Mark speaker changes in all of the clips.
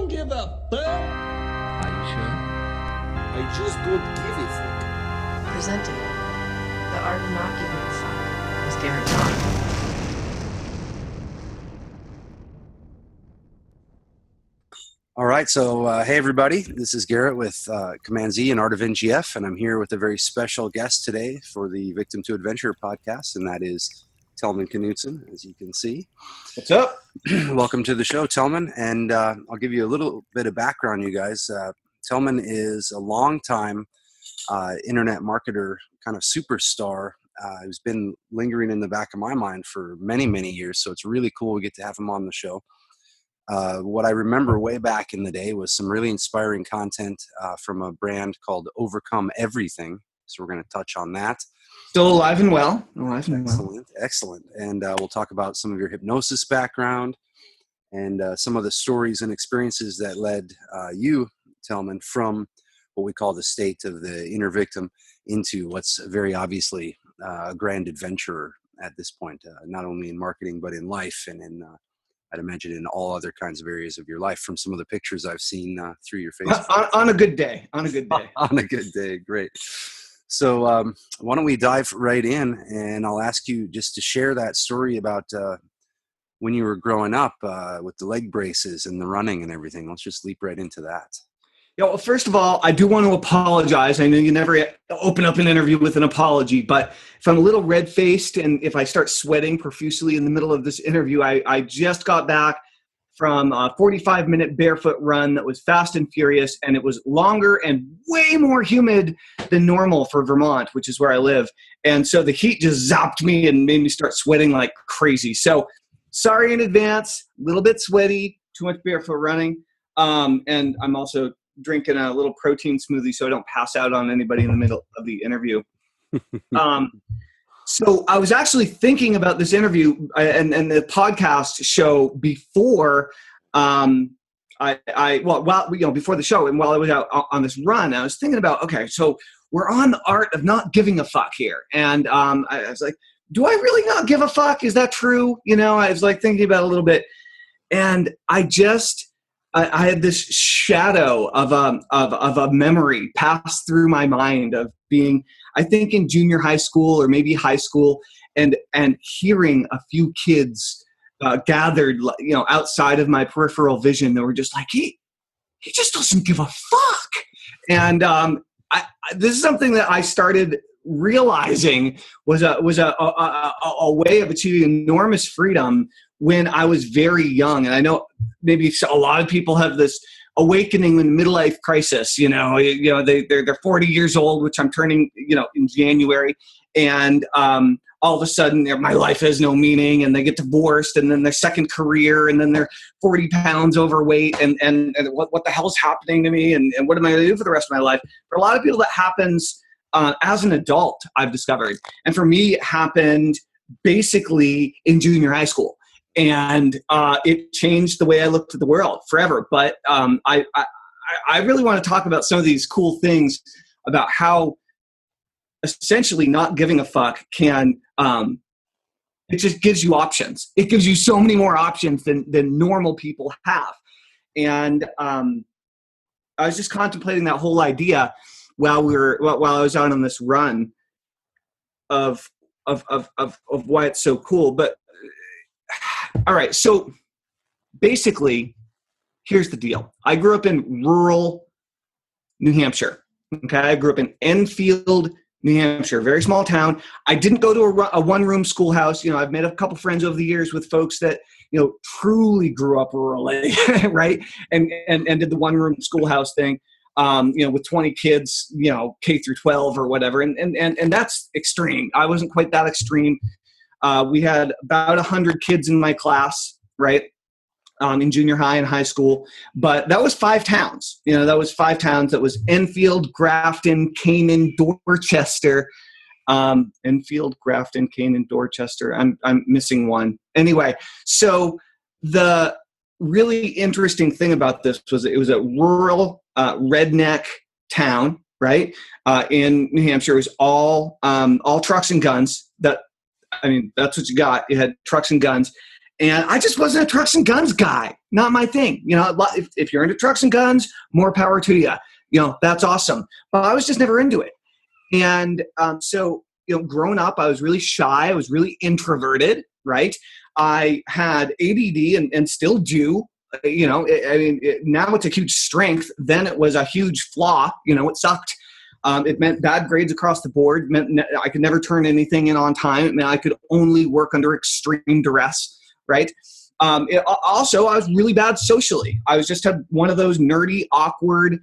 Speaker 1: don't give a fuck.
Speaker 2: Are you sure?
Speaker 1: I just don't give a fuck.
Speaker 3: Presenting The Art of Not Giving a Fuck with Garrett John.
Speaker 4: All right, so hey everybody, this is Garrett with Command Z and Art of NGF, and I'm here with a very special guest today for the Victim to Adventure podcast, and that is Tellman Knudson, as you can see.
Speaker 5: What's up?
Speaker 4: Welcome to the show, Tellman, and I'll give you a little bit of background, you guys. Tellman is a longtime internet marketer, kind of superstar, who's been lingering in the back of my mind for many, many years, so it's really cool we get to have him on the show. What I remember way back in the day was some really inspiring content from a brand called Everything. So we're going to touch on that.
Speaker 5: Still alive and well.
Speaker 4: Excellent. And we'll talk about some of your hypnosis background and some of the stories and experiences that led you, Tellman, from what we call the state of the inner victim into what's very obviously a grand adventure at this point, not only in marketing, but in life and in I'd imagine in all other kinds of areas of your life from some of the pictures I've seen through your Facebook.
Speaker 5: On a good day. On a good day.
Speaker 4: On a good day. Great. So why don't we dive right in, and I'll ask you just to share that story about when you were growing up with the leg braces and the running and everything. Let's just leap right into that.
Speaker 5: Yeah, well, first of all, I do want to apologize. I know you never open up an interview with an apology, but if I'm a little red-faced and if I start sweating profusely in the middle of this interview, I just got back from a 45-minute barefoot run that was fast and furious, and it was longer and way more humid than normal for Vermont, which is where I live. And so the heat just zapped me and made me start sweating like crazy. So sorry in advance, a little bit sweaty, too much barefoot running. And I'm also drinking a little protein smoothie so I don't pass out on anybody in the middle of the interview. So I was actually thinking about this interview and the podcast show before before the show and while I was out on this run, I was thinking about, okay, so we're on the art of not giving a fuck here. And I was like, do I really not give a fuck? Is that true? You know, I was like thinking about it a little bit, and I had this shadow of a memory pass through my mind of being, I think, in junior high school or maybe high school, and hearing a few kids gathered, outside of my peripheral vision that were just like, he just doesn't give a fuck. And this is something that I started realizing was a way of achieving enormous freedom when I was very young. And I know maybe a lot of people have this awakening in midlife crisis, they're 40 years old, which I'm turning, in January. And all of a sudden my life has no meaning, and they get divorced, and then their second career, and then they're 40 pounds overweight. And what the hell's happening to me? And what am I going to do for the rest of my life? For a lot of people, that happens as an adult, I've discovered. And for me, it happened basically in junior high school. And it changed the way I looked at the world forever. But I really want to talk about some of these cool things about how essentially not giving a fuck can, it just gives you options. It gives you so many more options than normal people have. And I was just contemplating that whole idea while I was out on this run of why it's so cool. But all right, so basically, here's the deal. I grew up in rural New Hampshire. Okay, I grew up in Enfield, New Hampshire, a very small town. I didn't go to a one-room schoolhouse. I've made a couple friends over the years with folks that truly grew up rurally, right? And did the one-room schoolhouse thing. With 20 kids, K through 12 or whatever, and that's extreme. I wasn't quite that extreme. We had about 100 kids in my class, right, in junior high and high school. But that was 5 towns. That was 5 towns. That was Enfield, Grafton, Canaan, Dorchester. Enfield, Grafton, Canaan, Dorchester. I'm missing one. Anyway, so the really interesting thing about this was it was a rural redneck town, right, in New Hampshire. It was all trucks and guns. That's what you got. You had trucks and guns. And I just wasn't a trucks and guns guy. Not my thing. You know, if you're into trucks and guns, more power to you. You know, that's awesome. But I was just never into it. And so, you know, growing up, I was really shy. I was really introverted, right? I had ADD and still do. You know, now it's a huge strength. Then it was a huge flaw. You know, it sucked. It meant bad grades across the board. It meant I could never turn anything in on time. It meant I could only work under extreme duress, right? Also, I was really bad socially. I was just had one of those nerdy, awkward,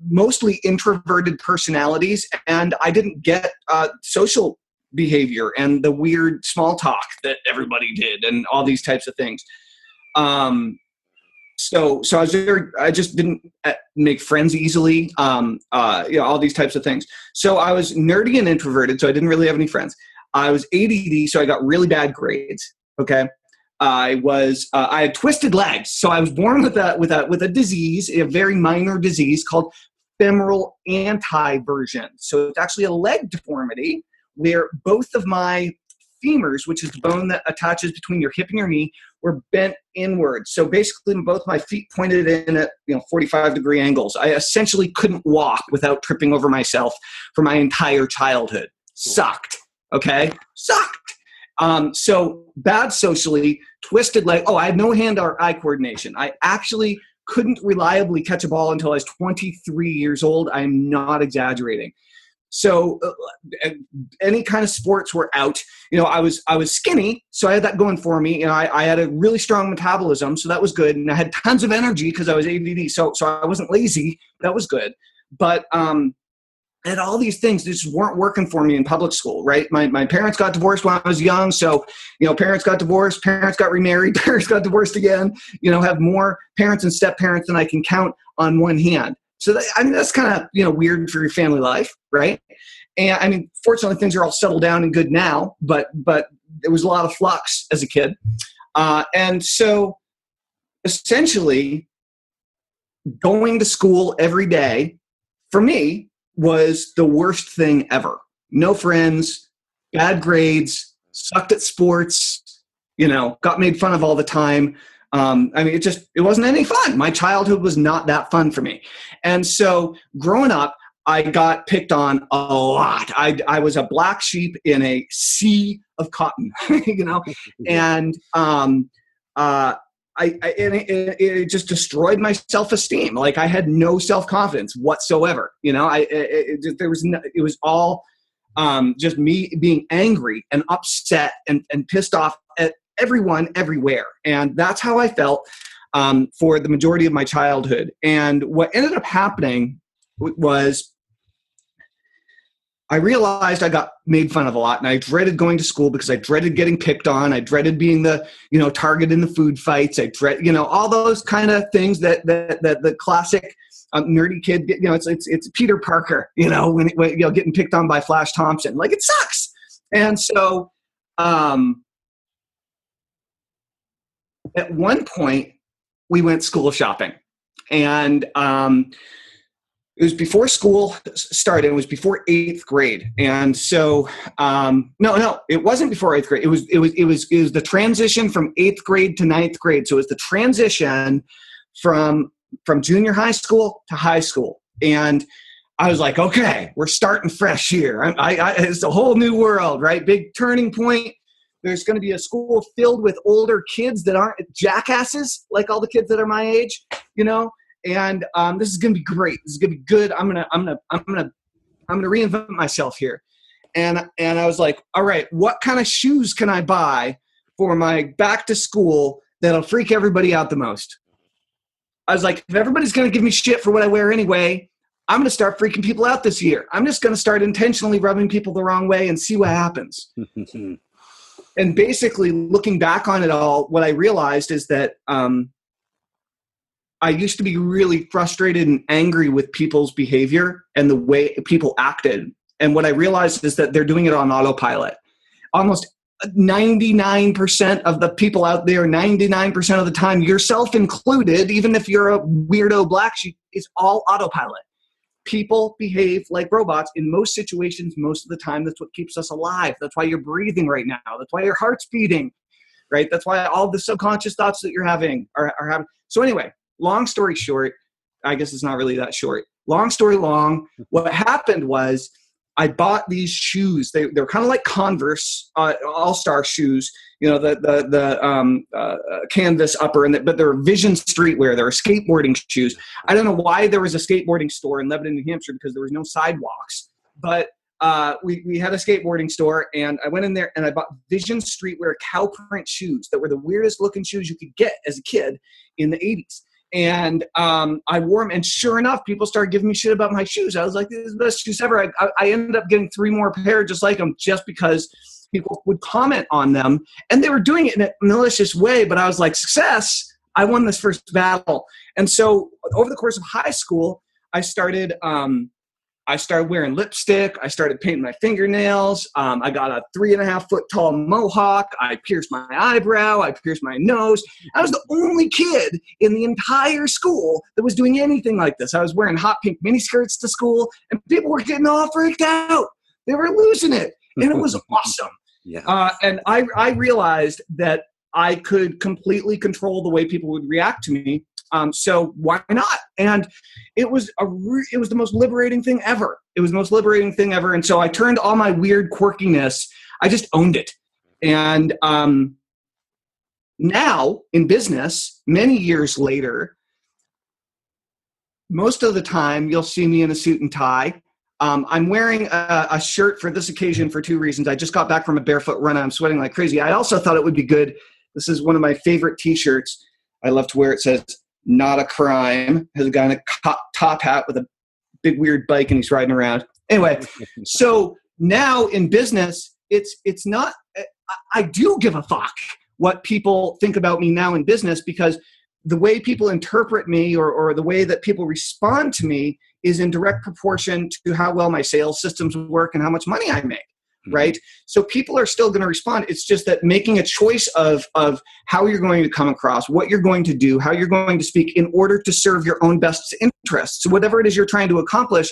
Speaker 5: mostly introverted personalities, and I didn't get social behavior and the weird small talk that everybody did and all these types of things. So I just didn't make friends easily, you know, all these types of things. So I was nerdy and introverted, so I didn't really have any friends. I was ADD, so I got really bad grades. Okay. I had twisted legs. So I was born with a disease, a very minor disease called femoral antiversion. So it's actually a leg deformity where both of my femurs, which is the bone that attaches between your hip and your knee, were bent inward. So basically both my feet pointed in at 45-degree angles. I essentially couldn't walk without tripping over myself for my entire childhood. Sucked. Okay? Sucked. So bad socially, twisted leg. Oh, I had no hand or eye coordination. I actually couldn't reliably catch a ball until I was 23 years old. I'm not exaggerating. So any kind of sports were out. You know, I was skinny, so I had that going for me. You know, I had a really strong metabolism, so that was good. And I had tons of energy because I was ADD, so I wasn't lazy. That was good. But and all these things just weren't working for me in public school, right? My parents got divorced when I was young, so parents got divorced, parents got remarried, parents got divorced again. Have more parents and step parents than I can count on one hand. So that's kind of weird for your family life, right? And fortunately things are all settled down and good now, but there was a lot of flux as a kid, and so essentially going to school every day for me was the worst thing ever. No friends, bad grades, sucked at sports, got made fun of all the time. It wasn't any fun. My childhood was not that fun for me. And so growing up, I got picked on a lot. I was a black sheep in a sea of cotton, and it just destroyed my self-esteem. Like I had no self-confidence whatsoever. It was all just me being angry and upset and pissed off at everyone everywhere. And that's how I felt for the majority of my childhood. And what ended up happening was I realized I got made fun of a lot, and I dreaded going to school because I dreaded getting picked on. I dreaded being the, target in the food fights. I dread, all those kind of things that the classic nerdy kid, it's Peter Parker, when getting picked on by Flash Thompson. Like, it sucks. And so at one point we went school shopping, and it was before school started. It was before 8th grade. And so, no, it wasn't before 8th grade. It was the transition from 8th grade to 9th grade. So it was the transition from junior high school to high school. And I was like, okay, we're starting fresh here. It's a whole new world, right? Big turning point. There's going to be a school filled with older kids that aren't jackasses like all the kids that are my age, And this is gonna be great. This is gonna be good. I'm gonna reinvent myself here. And I was like, all right, what kind of shoes can I buy for my back to school that'll freak everybody out the most? I was like, if everybody's gonna give me shit for what I wear anyway, I'm gonna start freaking people out this year. I'm just gonna start intentionally rubbing people the wrong way and see what happens. And basically, looking back on it all, what I realized is that I used to be really frustrated and angry with people's behavior and the way people acted. And what I realized is that they're doing it on autopilot. Almost 99% of the people out there, 99% of the time, yourself included, even if you're a weirdo black sheep, is all autopilot. People behave like robots in most situations, most of the time. That's what keeps us alive. That's why you're breathing right now. That's why your heart's beating. right? That's why all the subconscious thoughts that you're having are having. So anyway, long story short, I guess it's not really that short. Long story long, what happened was I bought these shoes. They're kind of like Converse all-star shoes, the canvas upper, but they're Vision streetwear. They're skateboarding shoes. I don't know why there was a skateboarding store in Lebanon, New Hampshire, because there was no sidewalks. But we had a skateboarding store, and I went in there and I bought Vision streetwear cow print shoes that were the weirdest looking shoes you could get as a kid in the 80s. And I wore them, and sure enough, people started giving me shit about my shoes. I was like, "This is the best shoes ever." I ended up getting 3 more pair just like them, just because people would comment on them, and they were doing it in a malicious way. But I was like, "Success! I won this first battle." And so, over the course of high school, I started wearing lipstick. I started painting my fingernails. I got a 3.5 foot tall mohawk. I pierced my eyebrow. I pierced my nose. I was the only kid in the entire school that was doing anything like this. I was wearing hot pink miniskirts to school, and people were getting all freaked out. They were losing it, and it was awesome.
Speaker 4: Yeah.
Speaker 5: And I realized that I could completely control the way people would react to me. So why not? And it was the most liberating thing ever. It was the most liberating thing ever. And so I turned all my weird quirkiness, I just owned it. And now in business, many years later, most of the time you'll see me in a suit and tie. I'm wearing a shirt for this occasion for 2 reasons. I just got back from a barefoot run. I'm sweating like crazy. I also thought it would be good. This is one of my favorite t-shirts. I love to wear it. It says, "Not a crime." Has a guy in a top hat with a big weird bike, and he's riding around. Anyway, so now in business, it's not, I do give a fuck what people think about me now in business, because the way people interpret me or the way that people respond to me is in direct proportion to how well my sales systems work and how much money I make. Right? So people are still going to respond. It's just that making a choice of how you're going to come across, what you're going to do, how you're going to speak in order to serve your own best interests. So whatever it is you're trying to accomplish,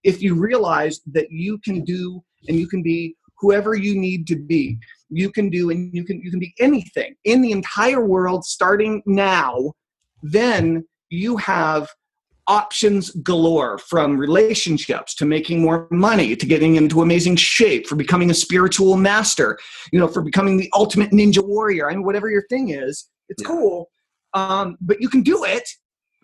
Speaker 5: if you realize that you can do and you can be whoever you need to be, you can do and you can be anything in the entire world starting now, then you have options galore, from relationships to making more money to getting into amazing shape, for becoming a spiritual master, for becoming the ultimate ninja warrior. I mean, whatever your thing is, it's cool. But you can do it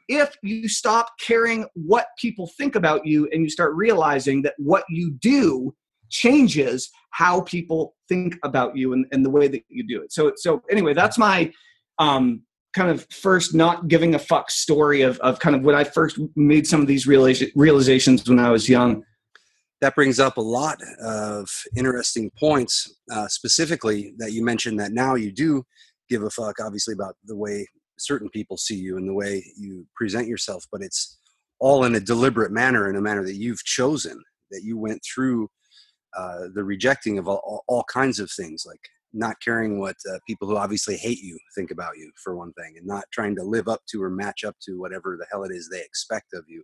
Speaker 5: if you stop caring what people think about you and you start realizing that what you do changes how people think about you and the way that you do it. So anyway, that's my kind of first not giving a fuck story of kind of when I first made some of these realizations when I was young.
Speaker 4: That brings up a lot of interesting points, specifically that you mentioned that now you do give a fuck, obviously, about the way certain people see you and the way you present yourself, but it's all in a deliberate manner, in a manner that you've chosen, that you went through the rejecting of all kinds of things, like not caring what people who obviously hate you think about you, for one thing, and not trying to live up to or match up to whatever the hell it is they expect of you,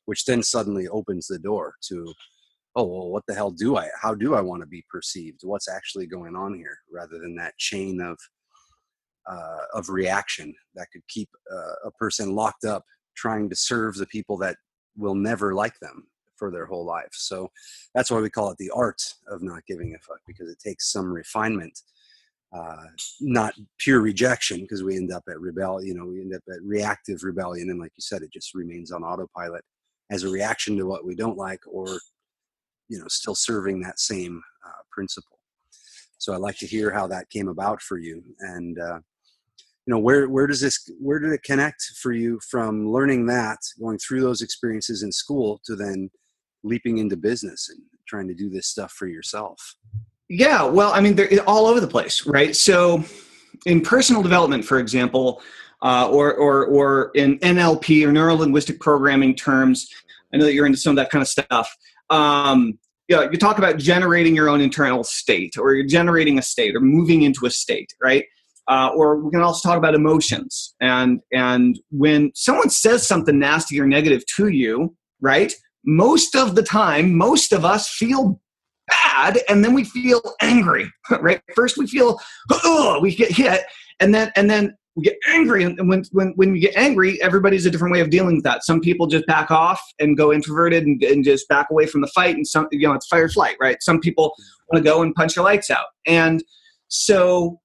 Speaker 4: which then suddenly opens the door to, oh, well, what the hell how do I want to be perceived? What's actually going on here? Rather than that chain of reaction that could keep a person locked up trying to serve the people that will never like them for their whole life. So that's why we call it the art of not giving a fuck, because it takes some refinement, not pure rejection, because we end up at rebellion, we end up at reactive rebellion. And like you said, it just remains on autopilot as a reaction to what we don't like, or, still serving that same principle. So I'd like to hear how that came about for you. And, where did it connect for you from learning that, going through those experiences in school, to then leaping into business and trying to do this stuff for yourself?
Speaker 5: Yeah, well, I mean, they're all over the place, right? So in personal development, for example, or in NLP or neuro-linguistic programming terms, I know that you're into some of that kind of stuff. You talk about generating your own internal state, or you're generating a state, or moving into a state, right? Or we can also talk about emotions. And when someone says something nasty or negative to you, right, most of the time, most of us feel bad. mad, and then we feel angry, right? First we feel, we get hit, and then we get angry. And when we get angry, everybody's a different way of dealing with that. Some people just back off and go introverted and just back away from the fight. And some, it's fight or flight, right? Some people want to go and punch your lights out. And so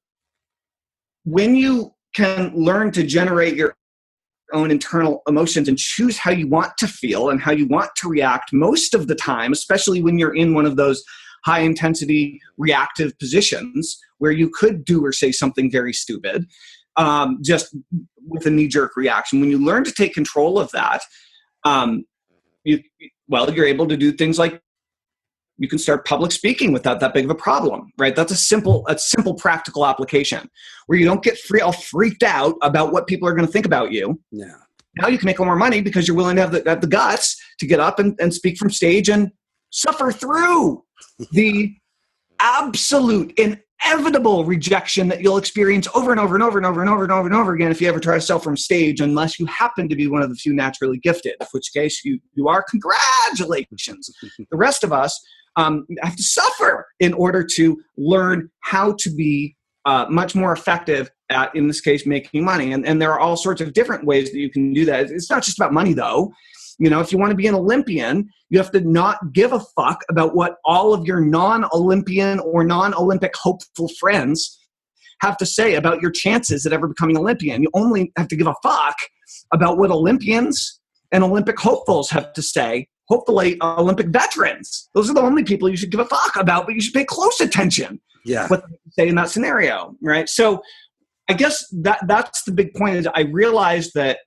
Speaker 5: when you can learn to generate your own internal emotions and choose how you want to feel and how you want to react most of the time, especially when you're in one of those high intensity reactive positions where you could do or say something very stupid, just with a knee-jerk reaction. When you learn to take control of that, you're able to do things like you can start public speaking without that big of a problem, right? That's a simple practical application where you don't get all freaked out about what people are going to think about you.
Speaker 4: Yeah.
Speaker 5: Now you can make more money because you're willing to have the guts to get up and speak from stage and suffer through the absolute inevitable rejection that you'll experience over and over and over and over and over and over and over again if you ever try to sell from stage, unless you happen to be one of the few naturally gifted, in which case you are. Congratulations. The rest of us have to suffer in order to learn how to be much more effective at, in this case, making money. And there are all sorts of different ways that you can do that. It's not just about money, though. If you want to be an Olympian, you have to not give a fuck about what all of your non-Olympian or non-Olympic hopeful friends have to say about your chances at ever becoming an Olympian. You only have to give a fuck about what Olympians and Olympic hopefuls have to say. Hopefully, Olympic veterans. Those are the only people you should give a fuck about, but you should pay close attention to what they say in that scenario, right? So I guess that's the big point. Is I realized that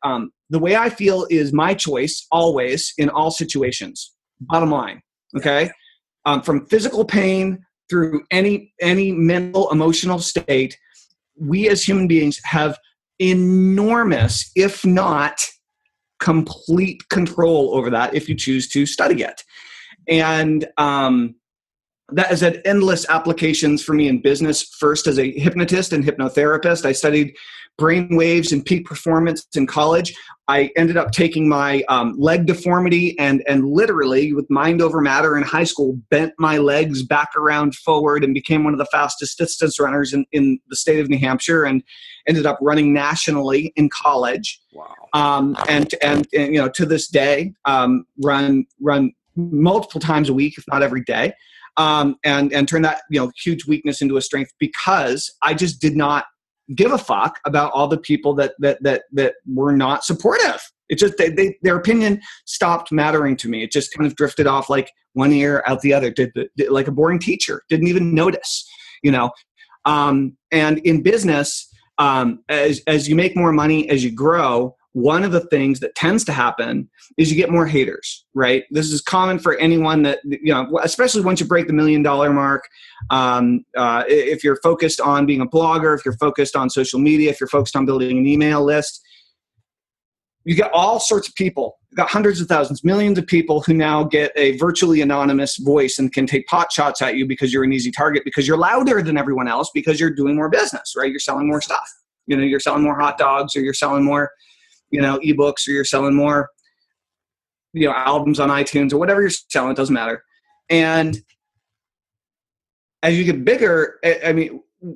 Speaker 5: the way I feel is my choice always in all situations. Bottom line, okay? From physical pain through any mental, emotional state, we as human beings have enormous, if not complete control over that if you choose to study it. And that has had endless applications for me in business. First, as a hypnotist and hypnotherapist, I studied brain waves and peak performance in college. I ended up taking my leg deformity and literally, with mind over matter in high school, bent my legs back around forward and became one of the fastest distance runners in the state of New Hampshire, and ended up running nationally in college.
Speaker 4: Wow.
Speaker 5: And to this day, run multiple times a week, if not every day. And turn that huge weakness into a strength, because I just did not give a fuck about all the people that were not supportive. It just their opinion stopped mattering to me. It just kind of drifted off like one ear out the other, like a boring teacher. Didn't even notice, And in business, as you make more money, as you grow, one of the things that tends to happen is you get more haters, right? This is common for anyone that, especially once you break the $1 million mark. If you're focused on being a blogger, if you're focused on social media, if you're focused on building an email list, you get all sorts of people. You got hundreds of thousands, millions of people who now get a virtually anonymous voice and can take pot shots at you because you're an easy target, because you're louder than everyone else, because you're doing more business, right? You're selling more stuff. You're selling more hot dogs, or you're selling more ebooks, or you're selling more, albums on iTunes, or whatever you're selling. It doesn't matter. And as you get bigger,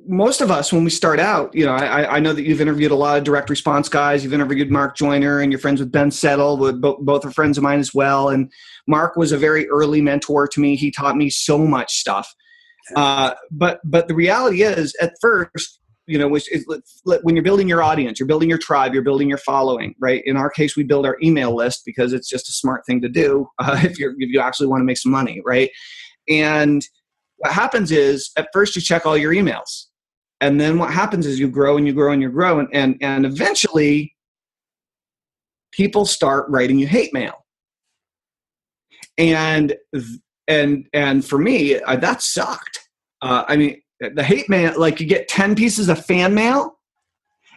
Speaker 5: most of us, when we start out, I know that you've interviewed a lot of direct response guys. You've interviewed Mark Joyner, and you're friends with Ben Settle. Both are friends of mine as well. And Mark was a very early mentor to me. He taught me so much stuff. But the reality is, at first, when you're building your audience, you're building your tribe, you're building your following, right? In our case, we build our email list because it's just a smart thing to do if you actually want to make some money, right? And what happens is, at first you check all your emails, and then what happens is you grow and you grow and you grow, and eventually people start writing you hate mail, and for me that sucked. The hate mail, like, you get 10 pieces of fan mail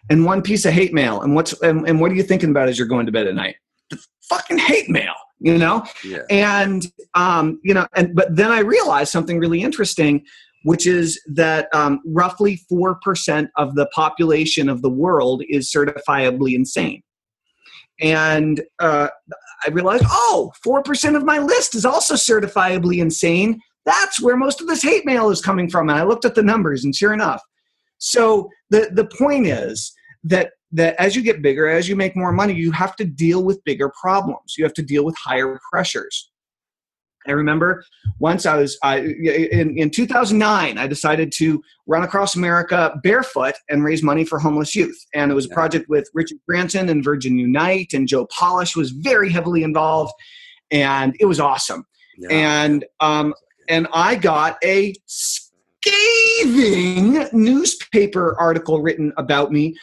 Speaker 5: and 1 piece of hate mail. And what are you thinking about as you're going to bed at night? The fucking hate mail, Yeah. And, but then I realized something really interesting, which is that roughly 4% of the population of the world is certifiably insane. And I realized, 4% of my list is also certifiably insane. that's where most of this hate mail is coming from. And I looked at the numbers, and sure enough. So the point is that as you get bigger, as you make more money, you have to deal with bigger problems. You have to deal with higher pressures. I remember once in 2009, I decided to run across America barefoot and raise money for homeless youth. And it was a project with Richard Branson and Virgin Unite, and Joe Polish was very heavily involved, and it was awesome. Yeah. And I got a scathing newspaper article written about me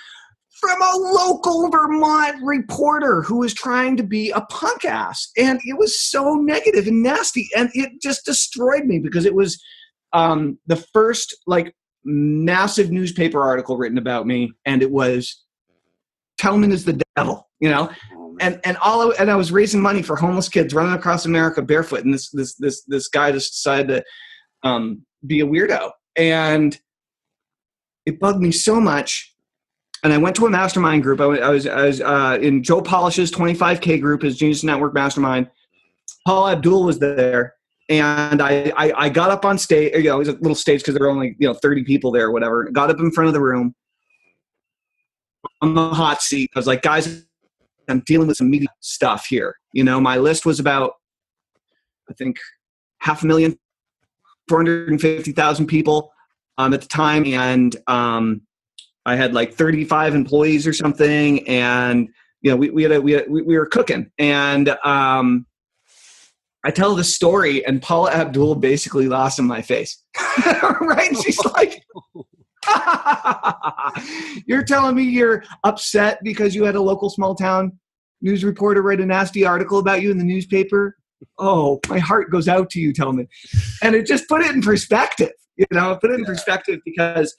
Speaker 5: from a local Vermont reporter who was trying to be a punk ass. And it was so negative and nasty. And it just destroyed me, because it was the first like massive newspaper article written about me. And it was Tellman is the devil, you know? And I was raising money for homeless kids running across America barefoot. And this guy just decided to be a weirdo. And it bugged me so much. And I went to a mastermind group. I was in Joe Polish's 25K group, his Genius Network mastermind. Paul Abdul was there, and I got up on stage. You know, it was a little stage because there were only 30 people there or whatever. Got up in front of the room on the hot seat. I was like, guys, I'm dealing with some media stuff here. You know, my list was about, I think, 500,000, 450,000 people at the time, and I had like 35 employees or something, and we were cooking. And I tell this story, and Paula Abdul basically lost in my face. Right? She's like, "You're telling me you're upset because you had a local small town news reporter write a nasty article about you in the newspaper? Oh, my heart goes out to you, Tellman." And it just put it in perspective. Put it in perspective, because.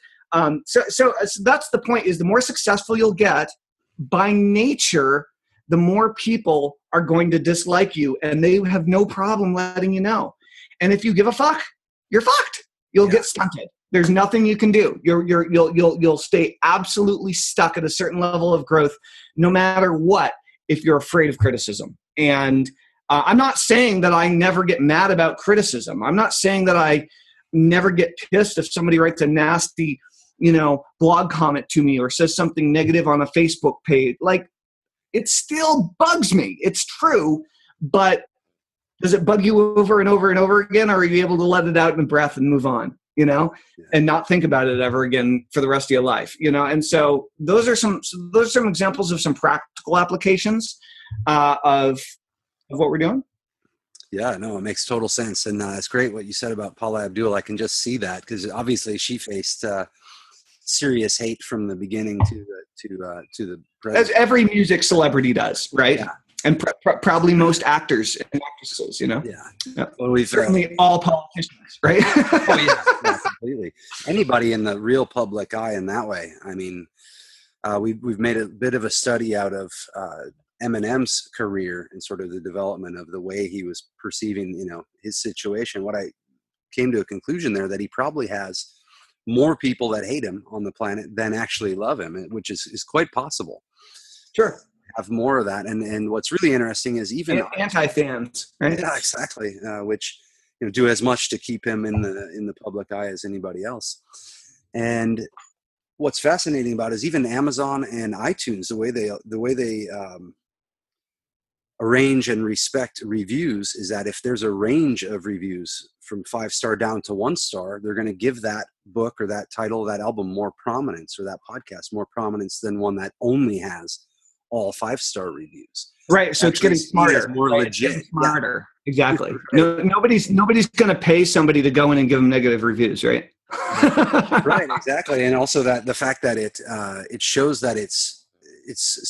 Speaker 5: So that's the point, is the more successful you'll get, by nature, the more people are going to dislike you, and they have no problem letting you know. And if you give a fuck, you're fucked. You'll get stunted. There's nothing you can do. You'll stay absolutely stuck at a certain level of growth, no matter what, if you're afraid of criticism. And I'm not saying that I never get mad about criticism. I'm not saying that I never get pissed if somebody writes a nasty blog comment to me or says something negative on a Facebook page. Like, it still bugs me. It's true, but does it bug you over and over and over again? Or are you able to let it out in a breath and move on, and not think about it ever again for the rest of your life, And so those are some examples of some practical applications of what we're doing.
Speaker 4: Yeah, no, it makes total sense. And it's great what you said about Paula Abdul. I can just see that, because obviously she faced serious hate from the beginning to the present.
Speaker 5: As every music celebrity does, right? Yeah. And probably most actors and actresses,
Speaker 4: Yeah. Well,
Speaker 5: certainly all politicians, right?
Speaker 4: Oh yeah, completely. Anybody in the real public eye in that way. I mean, we've made a bit of a study out of Eminem's career and sort of the development of the way he was perceiving, his situation. What I came to a conclusion there, that he probably has more people that hate him on the planet than actually love him, which is quite possible.
Speaker 5: Sure.
Speaker 4: Have more of that. And what's really interesting is even
Speaker 5: anti-fans, right?
Speaker 4: Yeah, exactly. Which do as much to keep him in the public eye as anybody else. And what's fascinating about it is even Amazon and iTunes, the way they arrange and respect reviews, is that if there's a range of reviews from 5-star down to 1-star, they're going to give that book or that title, that album, more prominence, or that podcast more prominence than one that only has all 5-star reviews.
Speaker 5: Right. So it's getting smarter,
Speaker 4: more legit.
Speaker 5: It's smarter. Yeah. Exactly. No, nobody's going to pay somebody to go in and give them negative reviews, right?
Speaker 4: Right. Exactly. And also that the fact that it shows that it's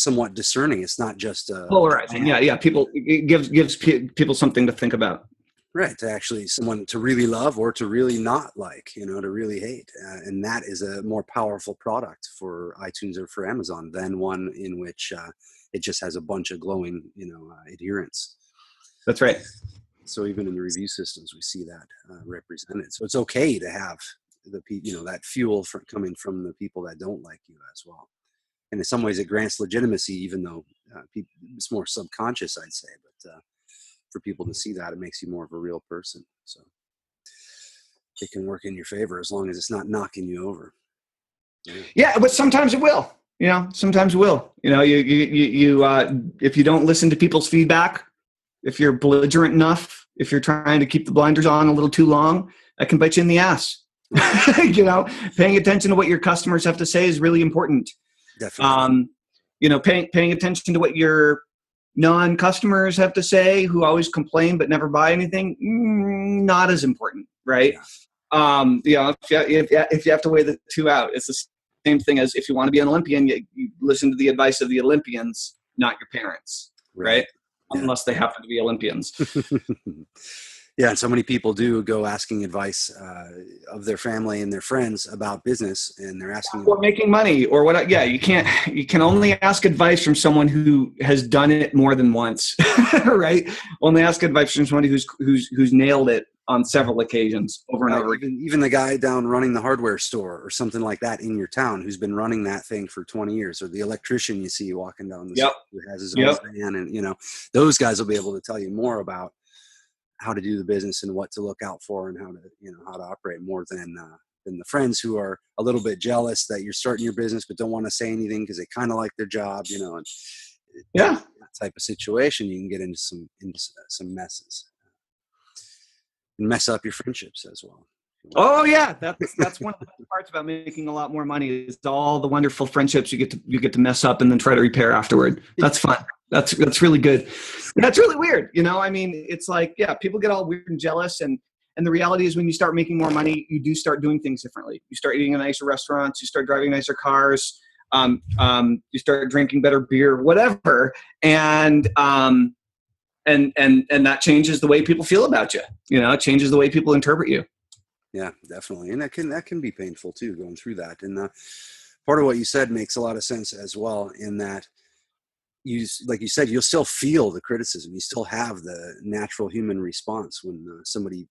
Speaker 4: somewhat discerning. It's not just
Speaker 5: polarizing. Yeah. It gives people something to think about.
Speaker 4: Right. To actually someone to really love or to really not like, to really hate. And that is a more powerful product for iTunes or for Amazon than one in which it just has a bunch of glowing, adherents.
Speaker 5: That's right.
Speaker 4: So even in the review systems, we see that represented. So it's okay to have that fuel coming from the people that don't like you as well. And in some ways, it grants legitimacy, even though it's more subconscious, I'd say. But for people to see that, it makes you more of a real person. So, it can work in your favor as long as it's not knocking you over.
Speaker 5: Yeah, but sometimes it will. Sometimes it will. If you don't listen to people's feedback, if you're belligerent enough, if you're trying to keep the blinders on a little too long, that can bite you in the ass. Paying attention to what your customers have to say is really important.
Speaker 4: Definitely.
Speaker 5: Paying attention to what your non-customers have to say, who always complain but never buy anything, not as important, right?
Speaker 4: Yeah.
Speaker 5: If you have to weigh the two out, it's the same thing as if you want to be an Olympian, you listen to the advice of the Olympians, not your parents, right?
Speaker 4: Yeah.
Speaker 5: Unless they happen to be Olympians.
Speaker 4: Yeah, and so many people do go asking advice of their family and their friends about business, and they're asking
Speaker 5: or making money or what. Yeah, you can only ask advice from someone who has done it more than once, right? Only ask advice from somebody who's nailed it on several occasions over and over again.
Speaker 4: Even the guy down running the hardware store or something like that in your town who's been running that thing for 20 years, or the electrician you see walking down the street who has his own van, and those guys will be able to tell you more about how to do the business and what to look out for and how to operate more than the friends who are a little bit jealous that you're starting your business but don't want to say anything because they kind of like their job, and that type of situation you can get into some messes and mess up your friendships as well.
Speaker 5: Oh yeah, that's one of the best parts about making a lot more money is all the wonderful friendships you get to mess up and then try to repair afterward. That's fun. That's really good. And that's really weird. It's like, people get all weird and jealous, and the reality is when you start making more money, you do start doing things differently. You start eating in nicer restaurants, you start driving nicer cars, you start drinking better beer, whatever, and that changes the way people feel about you. It changes the way people interpret you.
Speaker 4: Yeah, definitely. And that can be painful too, going through that. And part of what you said makes a lot of sense as well, in that like you said, you'll still feel the criticism. You still have the natural human response when somebody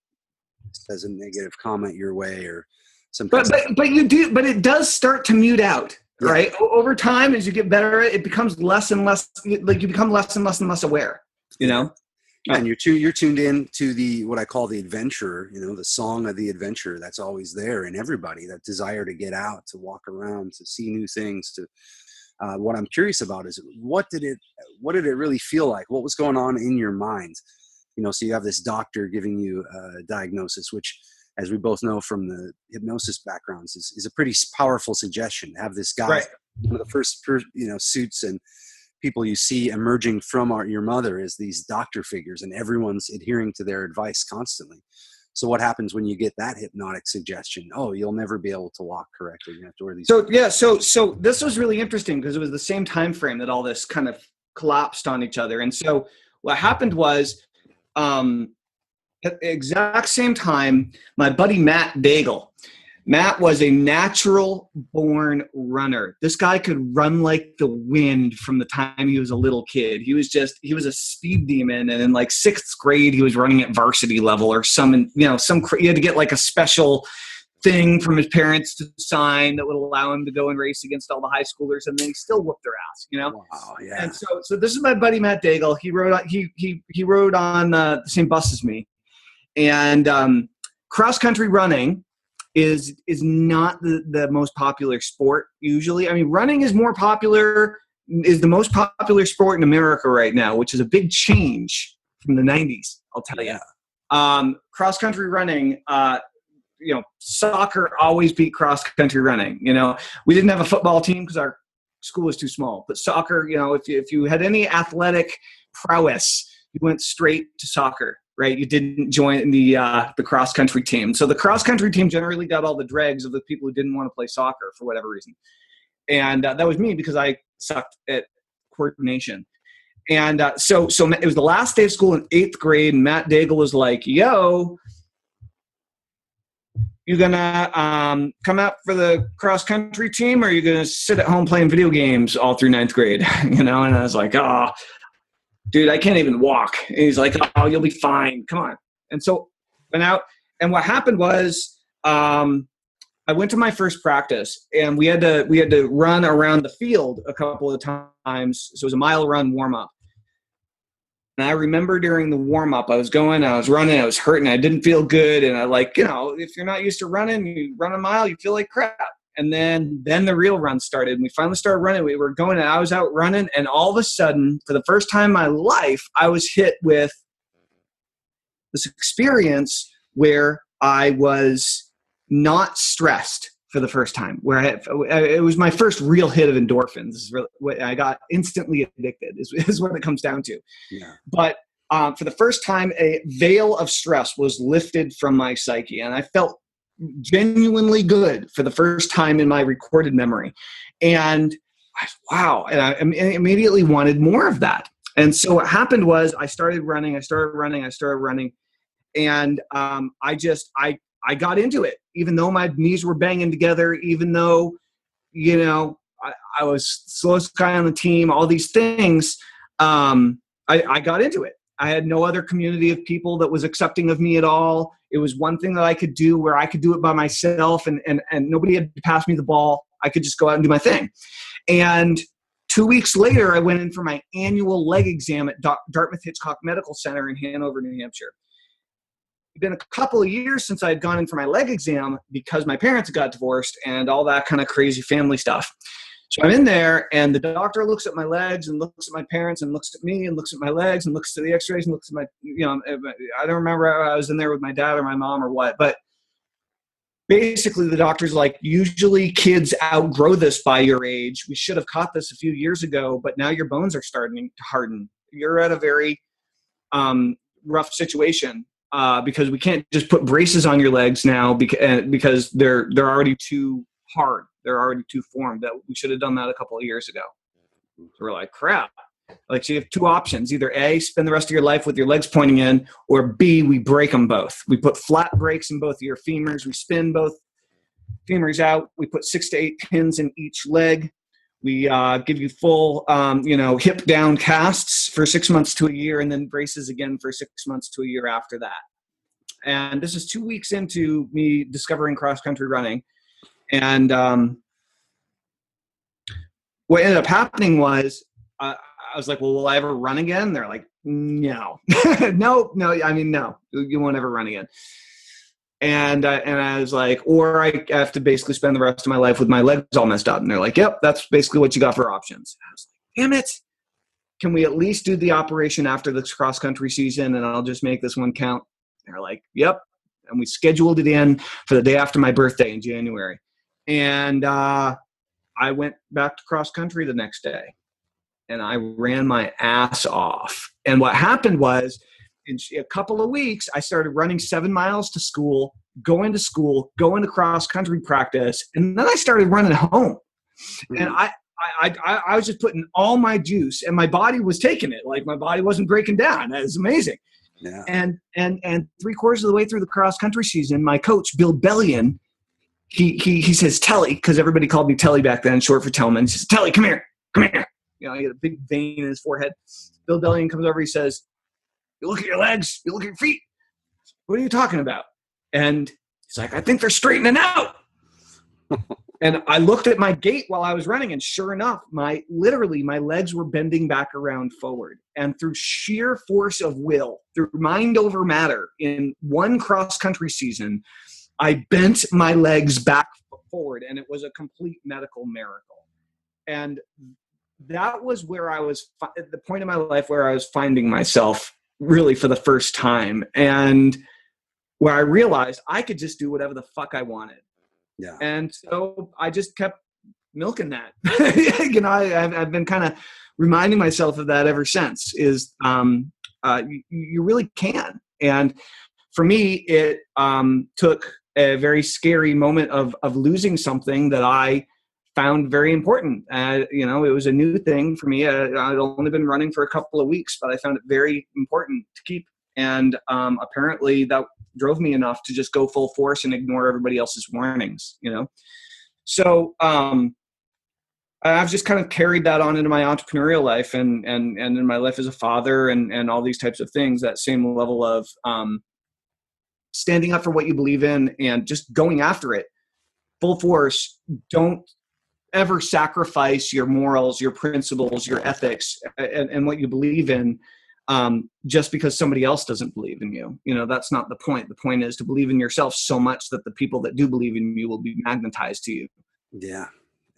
Speaker 4: says a negative comment your way or something.
Speaker 5: But you do, but it does start to mute out, right? Over time, as you get better, it becomes less and less, like you become less and less aware,
Speaker 4: And you're tuned in to what I call the adventure, the song of the adventure that's always there in everybody, that desire to get out, to walk around, to see new things. What I'm curious about is what did it really feel like? What was going on in your mind? So you have this doctor giving you a diagnosis, which, as we both know from the hypnosis backgrounds, is a pretty powerful suggestion. To have this guy, one of the first suits and people you see emerging from your mother is these doctor figures, and everyone's adhering to their advice constantly. So what happens when you get that hypnotic suggestion? Oh, you'll never be able to walk correctly. You have to wear these.
Speaker 5: So this was really interesting because it was the same time frame that all this kind of collapsed on each other. And so what happened was, at the exact same time, my buddy Matt Daigle. Matt was a natural born runner. This guy could run like the wind from the time he was a little kid. He was a speed demon. And in like 6th grade, he was running at varsity level or he had to get like a special thing from his parents to sign that would allow him to go and race against all the high schoolers. And then he still whooped their ass,
Speaker 4: Wow, yeah.
Speaker 5: And so this is my buddy, Matt Daigle. He rode on the same bus as me, and cross country running is not the most popular sport usually. I mean, running is the most popular sport in America right now, which is a big change from the 90s, I'll tell you. Cross country running, soccer always beat cross country running. We didn't have a football team because our school was too small, but soccer, if you had any athletic prowess, you went straight to soccer. Right, you didn't join the cross country team. So the cross country team generally got all the dregs of the people who didn't want to play soccer for whatever reason, and that was me because I sucked at coordination. And so it was the last day of school in 8th grade, and Matt Daigle was like, "Yo, you gonna come out for the cross country team, or are you gonna sit at home playing video games all through 9th grade?" And I was like, "Oh, dude, I can't even walk." And he's like, "Oh, you'll be fine. Come on." And so went out. And what happened was I went to my first practice, and we had to run around the field a couple of times. So it was a mile run warm up. I remember during the warm up, I was running, I was hurting, I didn't feel good. And I if you're not used to running, you run a mile, you feel like crap. And then the real run started, and we finally started running. We were going, and I was out running, and all of a sudden, for the first time in my life, I was hit with this experience where I was not stressed for the first time, where it was my first real hit of endorphins. This is really, I got instantly addicted is what it comes down to.
Speaker 4: Yeah.
Speaker 5: But for the first time, a veil of stress was lifted from my psyche, and I felt genuinely good for the first time in my recorded memory. And wow, and I immediately wanted more of that. And so what happened was I started running, and I got into it, even though my knees were banging together, even though, I was slowest guy on the team, all these things. I got into it. I had no other community of people that was accepting of me at all. It was one thing that I could do where I could do it by myself, and nobody had to pass me the ball. I could just go out and do my thing. And 2 weeks later, I went in for my annual leg exam at Dartmouth Hitchcock Medical Center in Hanover, New Hampshire. It'd been a couple of years since I had gone in for my leg exam because my parents got divorced and all that kind of crazy family stuff. So I'm in there, and the doctor looks at my legs and looks at my parents and looks at me and looks at my legs and looks at the x-rays and looks at my, I don't remember if I was in there with my dad or my mom or what, but basically the doctor's like, usually kids outgrow this by your age. We should have caught this a few years ago, but now your bones are starting to harden. You're at a very rough situation because we can't just put braces on your legs now because they're already too hard. They're already too formed. That we should have done that a couple of years ago. So we're like, crap. Like, so you have two options. Either A, spend the rest of your life with your legs pointing in, or B, we break them both. We put flat breaks in both of your femurs. We spin both femurs out. We put 6 to 8 pins in each leg. We give you full, hip down casts for 6 months to a year, and then braces again for 6 months to a year after that. And this is 2 weeks into me discovering cross-country running. And what ended up happening was I was like, well, will I ever run again? They're like, no. No, I mean, no, you won't ever run again. And I was like, or I have to basically spend the rest of my life with my legs all messed up. And they're like, yep, that's basically what you got for options. I was like, damn it. Can we at least do the operation after this cross-country season, and I'll just make this one count? They're like, yep. And we scheduled it in for the day after my birthday in January. And I went back to cross country the next day, and I ran my ass off. And what happened was, in a couple of weeks, I started running 7 miles to school, going to cross country practice, and then I started running home. Mm-hmm. And I was just putting all my juice, and my body was taking it. Like, my body wasn't breaking down. That was amazing. Yeah. And 3/4 of the way through the cross country season, my coach, Bill Bellion, he says, Telly, because everybody called me Telly back then, short for Tellman. He says, Telly, come here. He had a big vein in his forehead. Bill Bellion comes over, he says, you look at your legs, you look at your feet. What are you talking about? And he's like, I think they're straightening out. And I looked at my gait while I was running, and sure enough, my legs were bending back around forward. And through sheer force of will, through mind over matter, in one cross-country season, I bent my legs back forward, and it was a complete medical miracle. And that was where I was at the point in my life where I was finding myself really for the first time, and where I realized I could just do whatever the fuck I wanted. Yeah. And so I just kept milking that. I've been kind of reminding myself of that ever since, is you really can. And for me, it took a very scary moment of losing something that I found very important. It was a new thing for me. I'd only been running for a couple of weeks, but I found it very important to keep. And apparently that drove me enough to just go full force and ignore everybody else's warnings, So I've just kind of carried that on into my entrepreneurial life and in my life as a father and all these types of things, that same level of standing up for what you believe in and just going after it full force. Don't ever sacrifice your morals, your principles, your ethics, and what you believe in just because somebody else doesn't believe in you. That's not the point. The point is to believe in yourself so much that the people that do believe in you will be magnetized to you.
Speaker 4: Yeah.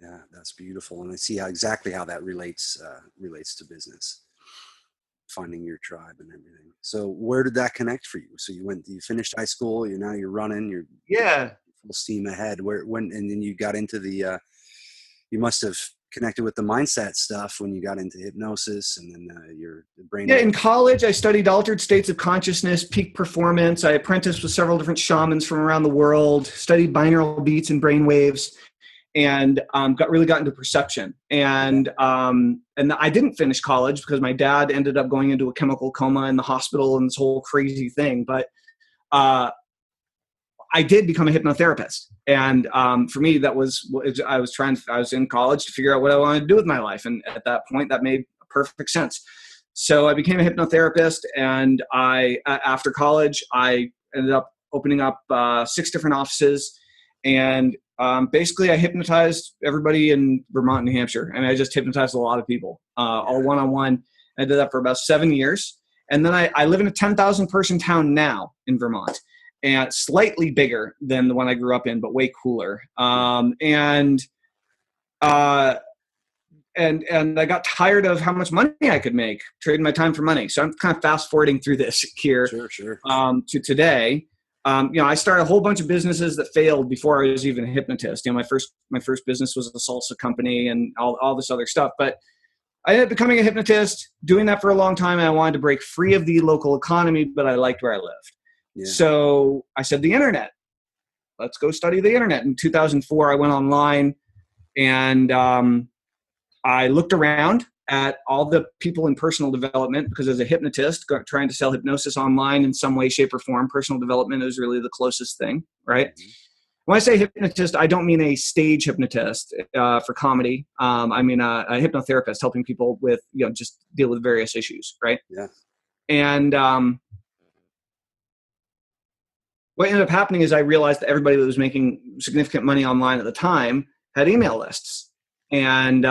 Speaker 4: Yeah. That's beautiful. And I see exactly how that relates to business, finding your tribe and everything. So where did that connect for you? So you finished high school, you're running, you're full steam ahead. And then you got into you must have connected with the mindset stuff when you got into hypnosis, and then your brain.
Speaker 5: Yeah, in college, I studied altered states of consciousness, peak performance. I apprenticed with several different shamans from around the world, studied binaural beats and brain waves, and got into perception. And I didn't finish college because my dad ended up going into a chemical coma in the hospital and this whole crazy thing. But I did become a hypnotherapist. And for me, I was in college to figure out what I wanted to do with my life. And at that point, that made perfect sense. So I became a hypnotherapist. And after college, I ended up opening up 6 different offices. And basically, I hypnotized everybody in Vermont and New Hampshire. And I just hypnotized a lot of people, all one-on-one. I did that for about 7 years. And then I live in a 10,000 person town now in Vermont. And slightly bigger than the one I grew up in, but way cooler. And I got tired of how much money I could make trading my time for money. So I'm kind of fast forwarding through this here
Speaker 4: Sure.
Speaker 5: To today. I started a whole bunch of businesses that failed before I was even a hypnotist. My first business was a salsa company and all this other stuff. But I ended up becoming a hypnotist, doing that for a long time. And I wanted to break free of the local economy, but I liked where I lived. Yeah. So I said, the internet, let's go study the internet. In 2004, I went online and I looked around at all the people in personal development, because as a hypnotist, trying to sell hypnosis online in some way, shape, or form, personal development is really the closest thing, right? Mm-hmm. When I say hypnotist, I don't mean a stage hypnotist for comedy. I mean a hypnotherapist helping people with, just deal with various issues, right?
Speaker 4: Yeah.
Speaker 5: And what ended up happening is I realized that everybody that was making significant money online at the time had email lists. And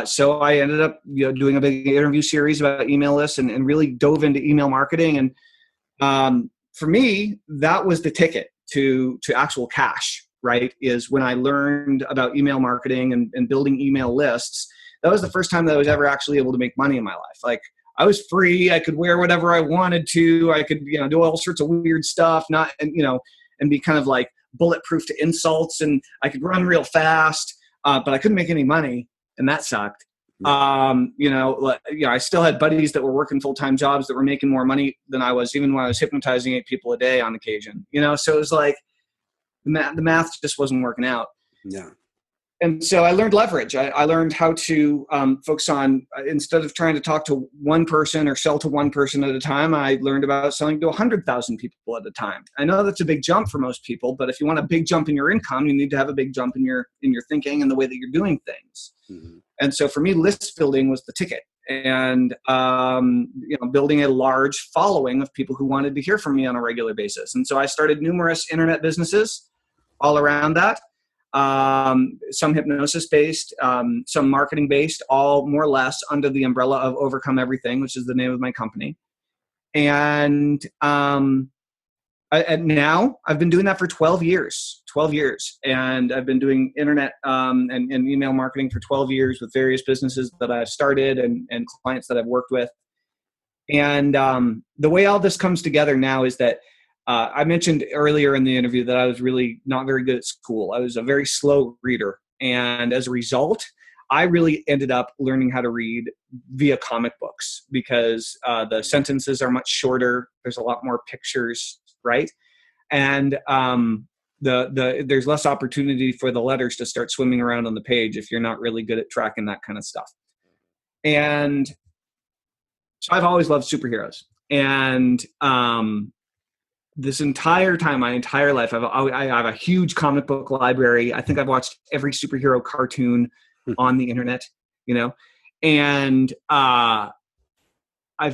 Speaker 5: so I ended up doing a big interview series about email lists and really dove into email marketing. And for me, that was the ticket to actual cash, right? Is when I learned about email marketing and building email lists. That was the first time that I was ever actually able to make money in my life. Like, I was free. I could wear whatever I wanted to. I could, do all sorts of weird stuff, and be kind of like bulletproof to insults. And I could run real fast, but I couldn't make any money, and that sucked. I still had buddies that were working full-time jobs that were making more money than I was, even when I was hypnotizing 8 people a day on occasion. So it was like the math just wasn't working out.
Speaker 4: Yeah.
Speaker 5: And so I learned leverage. I learned how to focus on, instead of trying to talk to one person or sell to one person at a time, I learned about selling to 100,000 people at a time. I know that's a big jump for most people, but if you want a big jump in your income, you need to have a big jump in your thinking and the way that you're doing things. Mm-hmm. And so for me, list building was the ticket, and building a large following of people who wanted to hear from me on a regular basis. And so I started numerous internet businesses all around that. Some hypnosis based, some marketing based, all more or less under the umbrella of Overcome Everything, which is the name of my company. And now I've been doing that for 12 years, and I've been doing internet and email marketing for 12 years with various businesses that I've started and clients that I've worked with. And the way all this comes together now is that I mentioned earlier in the interview that I was really not very good at school. I was a very slow reader. And as a result, I really ended up learning how to read via comic books, because the sentences are much shorter. There's a lot more pictures, right? And there's less opportunity for the letters to start swimming around on the page if you're not really good at tracking that kind of stuff. And so I've always loved superheroes. And this entire time, my entire life, I have a huge comic book library. I think I've watched every superhero cartoon on the internet, and I've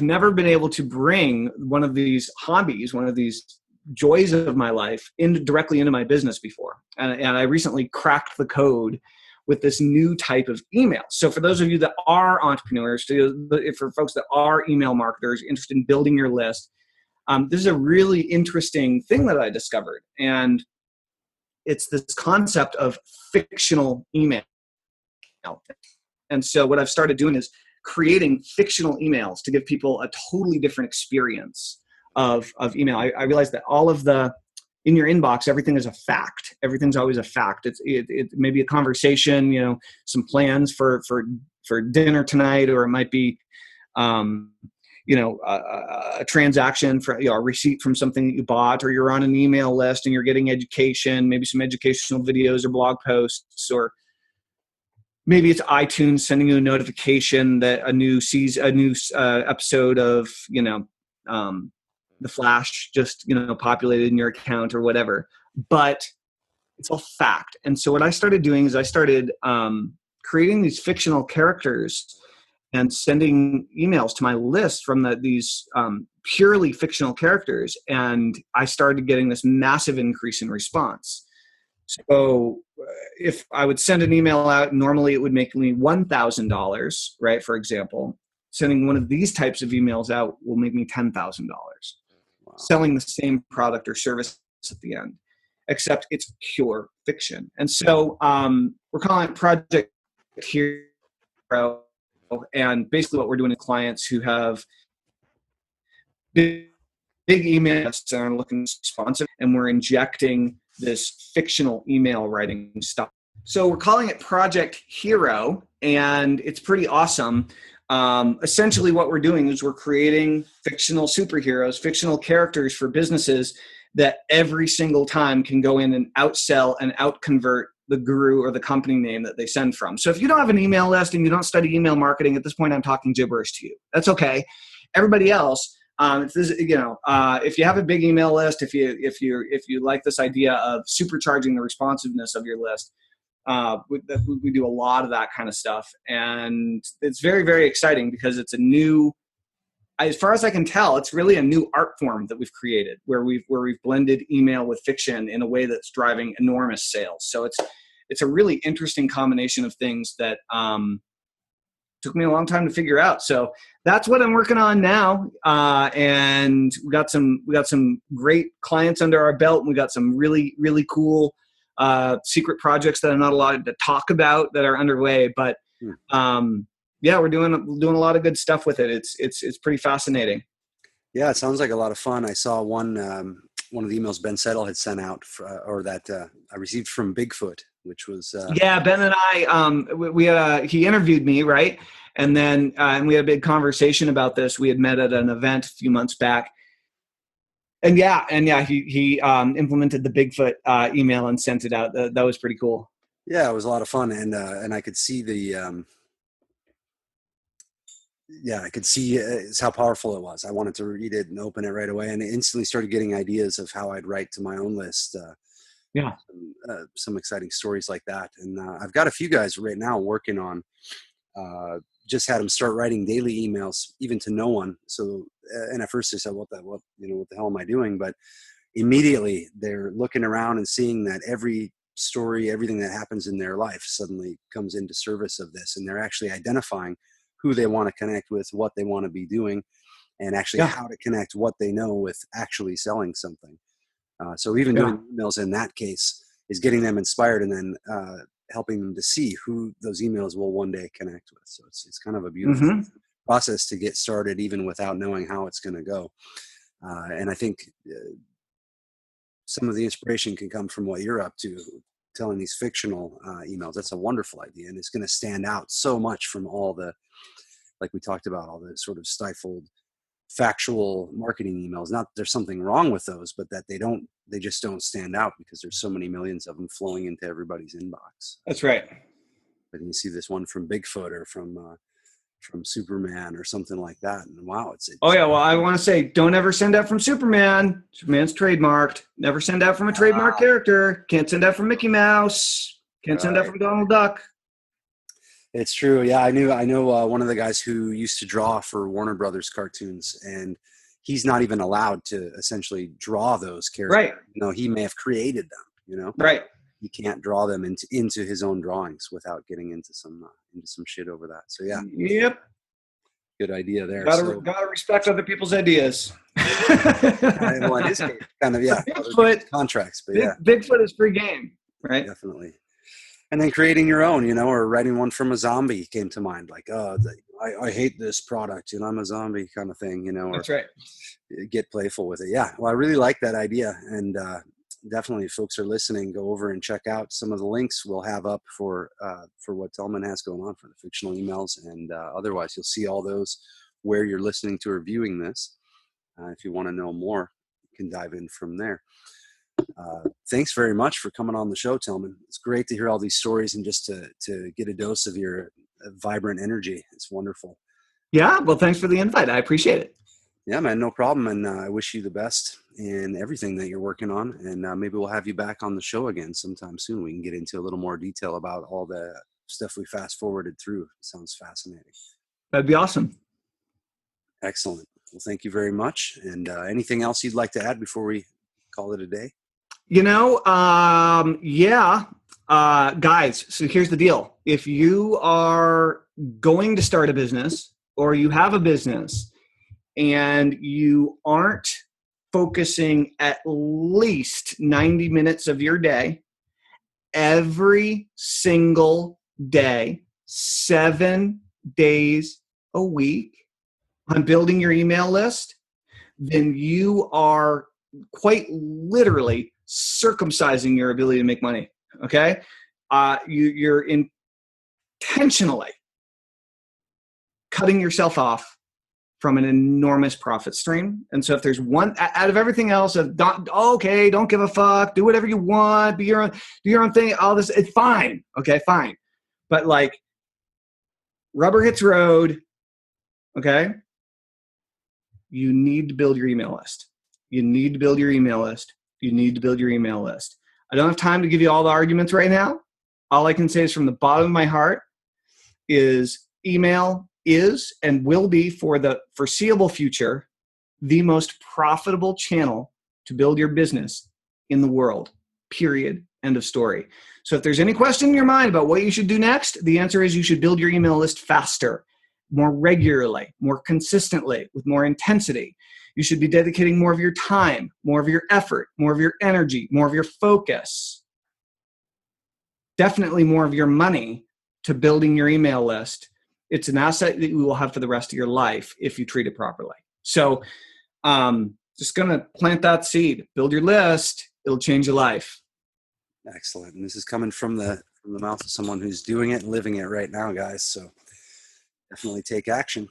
Speaker 5: never been able to bring one of these hobbies, one of these joys of my life directly into my business before. And I recently cracked the code with this new type of email. So for those of you that are entrepreneurs, for folks that are email marketers interested in building your list, this is a really interesting thing that I discovered. And it's this concept of fictional email. And so what I've started doing is creating fictional emails to give people a totally different experience of email. I realized that all of in your inbox, everything is a fact. Everything's always a fact. It may be a conversation, some plans for dinner tonight, or it might be, a transaction for a receipt from something that you bought, or you're on an email list and you're getting education, maybe some educational videos or blog posts, or maybe it's iTunes sending you a notification that a new episode of The Flash just populated in your account or whatever. But it's all fact. And so what I started doing is I started creating these fictional characters and sending emails to my list from these purely fictional characters. And I started getting this massive increase in response. So if I would send an email out, normally it would make me $1,000, right? For example, sending one of these types of emails out will make me $10,000. Wow. Selling the same product or service at the end, except it's pure fiction. And so we're calling it Project Hero. And basically what we're doing to clients who have big email lists and are looking to sponsor, and we're injecting this fictional email writing stuff. So we're calling it Project Hero, and it's pretty awesome. Essentially what we're doing is we're creating fictional superheroes, fictional characters for businesses that every single time can go in and outsell and outconvert the guru or the company name that they send from. So if you don't have an email list and you don't study email marketing, at this point I'm talking gibberish to you. That's okay. Everybody else, if you have a big email list, if you like this idea of supercharging the responsiveness of your list, we do a lot of that kind of stuff, and it's very, very exciting because it's a new, as far as I can tell, it's really a new art form that we've created where we've blended email with fiction in a way that's driving enormous sales. So it's a really interesting combination of things that took me a long time to figure out. So that's what I'm working on now. And we got some great clients under our belt, and we got some really, really cool secret projects that I'm not allowed to talk about that are underway. But we're doing a lot of good stuff with it. It's pretty fascinating.
Speaker 4: Yeah, it sounds like a lot of fun. I saw one of the emails Ben Settle had sent out, I received from Bigfoot, which was
Speaker 5: Ben and I he interviewed me, right, and then and we had a big conversation about this. We had met at an event a few months back, and he implemented the Bigfoot email and sent it out. That was pretty cool.
Speaker 4: Yeah, it was a lot of fun, and I could see the. I could see how powerful it was. I wanted to read it and open it right away, and instantly started getting ideas of how I'd write to my own list. Some exciting stories like that. And I've got a few guys right now working on, just had them start writing daily emails, even to no one. So, and at first they said, what the hell am I doing? But immediately they're looking around and seeing that every story, everything that happens in their life suddenly comes into service of this. And they're actually identifying who they want to connect with, what they want to be doing, and actually how to connect what they know with actually selling something. So even doing emails in that case is getting them inspired, and then helping them to see who those emails will one day connect with. So it's kind of a beautiful process to get started, even without knowing how it's going to go. And I think some of the inspiration can come from what you're up to, telling these fictional emails. That's a wonderful idea, and it's going to stand out so much from all the, like we talked about, all the sort of stifled factual marketing emails. Not that there's something wrong with those, but that they just don't stand out because there's so many millions of them flowing into everybody's inbox.
Speaker 5: That's right.
Speaker 4: But you see this one from Bigfoot or from Superman or something like that, and wow, it's
Speaker 5: well, I want to say, don't ever send out from Superman. Superman's trademarked. Never send out from a trademark character. Can't send out from Mickey Mouse. Can't send out from Donald Duck.
Speaker 4: It's true. Yeah, I know one of the guys who used to draw for Warner Brothers cartoons, and he's not even allowed to essentially draw those characters. Right. He may have created them,
Speaker 5: Right.
Speaker 4: you can't draw them into his own drawings without getting into some shit over that. So yeah,
Speaker 5: Yep.
Speaker 4: good idea there.
Speaker 5: Gotta respect other people's ideas.
Speaker 4: Well, in his case, kind of, yeah.
Speaker 5: Bigfoot
Speaker 4: Contracts, but yeah.
Speaker 5: Bigfoot is free game, right?
Speaker 4: Definitely. And then creating your own, or writing one from a zombie came to mind. Like, I hate this product, I'm a zombie kind of thing, or
Speaker 5: That's right.
Speaker 4: get playful with it. Yeah. Well, I really like that idea. And definitely, if folks are listening, go over and check out some of the links we'll have up for what Tellman has going on for the fictional emails. And otherwise, you'll see all those where you're listening to or viewing this. If you want to know more, you can dive in from there. Thanks very much for coming on the show, Tellman. It's great to hear all these stories and just to get a dose of your vibrant energy. It's wonderful.
Speaker 5: Yeah. Well, thanks for the invite. I appreciate it.
Speaker 4: Yeah, man, no problem. And I wish you the best in everything that you're working on. And maybe we'll have you back on the show again sometime soon. We can get into a little more detail about all the stuff we fast forwarded through. It sounds fascinating.
Speaker 5: That'd be awesome.
Speaker 4: Excellent. Well, thank you very much. And anything else you'd like to add before we call it a day?
Speaker 5: Guys, so here's the deal. If you are going to start a business or you have a business and you aren't focusing at least 90 minutes of your day, every single day, 7 days a week on building your email list, then you are quite literally circumcising your ability to make money. Okay. You're intentionally cutting yourself off from an enormous profit stream. And so if there's one out of everything else don't give a fuck, do whatever you want, do your own thing, all this, it's fine. Okay, fine. But like rubber hits road. Okay. You need to build your email list. You need to build your email list. You need to build your email list. I don't have time to give you all the arguments right now. All I can say is from the bottom of my heart is email is and will be for the foreseeable future the most profitable channel to build your business in the world. Period. End of story. So if there's any question in your mind about what you should do next, the answer is you should build your email list faster, more regularly, more consistently, with more intensity. You should be dedicating more of your time, more of your effort, more of your energy, more of your focus, definitely more of your money to building your email list. It's an asset that you will have for the rest of your life if you treat it properly. So just going to plant that seed, build your list. It'll change your life.
Speaker 4: Excellent. And this is coming from the mouth of someone who's doing it and living it right now, guys. So definitely take action.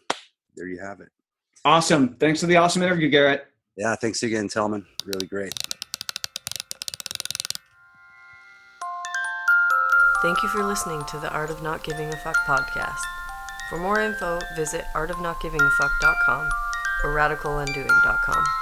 Speaker 4: There you have it.
Speaker 5: Awesome. Thanks for the awesome interview, Garrett.
Speaker 4: Yeah, thanks again, Tellman. Really great.
Speaker 3: Thank you for listening to the Art of Not Giving a Fuck podcast. For more info, visit artofnotgivingafuck.com or radicalundoing.com.